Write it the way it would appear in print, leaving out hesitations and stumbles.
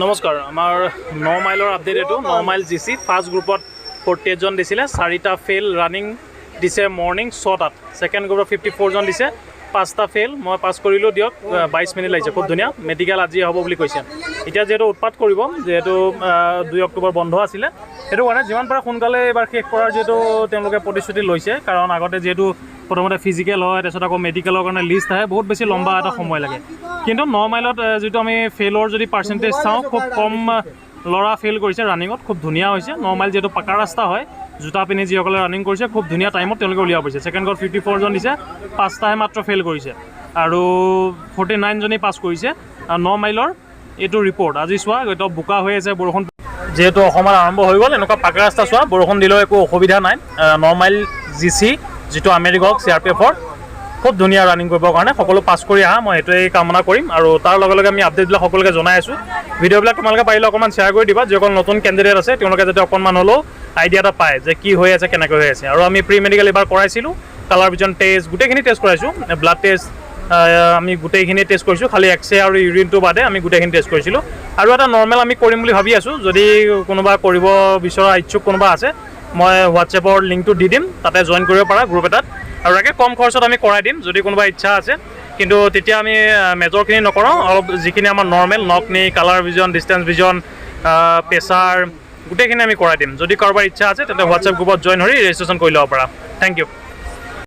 নমস্কাৰ আমাৰ 9 মাইলৰ আপডেট এইটো 9 মাইল জিচি ফাৰ্ষ্ট গ্ৰুপত 48 জন দিছিলে 4টা ফেল ৰানিং দিছে মৰ্নিং 6টাত সেকেন্ড গ্ৰুপত 54 জন দিছে 5টা ফেল মই পাস কৰিলো দিয়ক 22 মিনিট লাগিছে খুব ধুনিয়া মেডিকেল আজি হ'ব বুলি কৈছে এতিয়া যেটো উৎপাত কৰিব যেটো 2 অক্টোবৰ বন্ধ আছিল এটো কাৰণে যিমান পাৰা সোনকালে এবাৰ শেষ কৰাৰ যেটো তেওঁলোকে প্ৰতিশ্ৰুতি লৈছে কাৰণ আগতে যেটো প্ৰথমতে ফিজিক্যাল হয় তাৰছত আকৌ মেডিকেলৰ কাৰণে লিষ্ট আহে বহুত বেছি লম্বা এটা সময় লাগে কিন্তু 9 মাইলত যেটো আমি ফেলৰ যদি পাৰ্সেন্টেজ চাও খুব কম লৰা ফেল কৰিছে ৰানিংত খুব ধুনিয়া হৈছে 9 মাইল যেটো পাকা ৰাস্তা হয় জুতা পিনি যিসকলে ৰানিং কৰিছে খুব ধুনিয়া টাইমত তেওঁলোকে উলিয়া পৰিছে সেকেন্ড গড 54 জন দিছে 5টাহে মাত্ৰ ফেল কৰিছে আৰু 49 জনী পাস কৰিছে 9 মাইলৰ এটো ৰিপৰ্ট আজি চোৱা এটা বুকা হৈ আছে বৰখন যেটো অসমৰ আৰম্ভ হৈ গল এনেকুৱা পাকা ৰাস্তা চোৱা বৰখন দিলেও একো অসুবিধা নাই 9 মাইল জিসি যেটো আমেৰিকক সিআৰপিএফৰ খুব ধুনিয়া ৰানিং কৰিবৰ কাৰণে সকলো পাস কৰি আহা মই এটোই কামনা কৰিম আৰু তাৰ লগে লগে আমি আপডেটবিলাক সকলোকে জনাই আছো ভিডিওবিলাক তোমালোকে পাৰিলে অকমান শেয়াৰ কৰি দিবা যেসকল নতুন ক্যান্ডিডেট আছে তেওঁলোকে যাতে অকমান হলো আইডিয়া এটা পায় যে কি হৈ আছে কেনেকৈ হৈ আছে আৰু আমি প্ৰি মেডিকেল এবাৰ কৰাইছিলো কালাৰ ভিজন টেষ্ট গুটেখিনি টেষ্ট কৰাইছো ব্লাড টেষ্ট আমি গুটেখিনি টেষ্ট কৰিছো খালি এক্সৰে আৰু ইউৰিনটো বাদে আমি গুটেখিনি টেষ্ট কৰিছিলো আৰু এটা নৰমাল আমি কৰিম বুলি ভাবি আছো যদি কোনোবা কৰিব বিচৰা ইচ্ছুক কোনোবা আছে মই হোৱাটছএপৰ লিংকটো দি দিম তাতে জয়েন কৰিব পাৰা গ্ৰুপ এটাত আৰু একে কম খৰচত আমি কৰাই দিম যদি কোনোবা ইচ্ছা আছে কিন্তু তেতিয়া আমি মেজৰখিনি নকৰো অলপ যিখিনি আমাৰ নৰমাল নকনি colour vision distance vision pressure গুটেখিনি আমি কৰাই দিম যদি কাৰোবাৰ ইচ্ছা আছে তেন্তে হোৱাটছএপ গ্ৰুপত জয়েন হৈ ৰেজিষ্ট্ৰেচন কৰি লব পাৰা থ্যাংক ইউ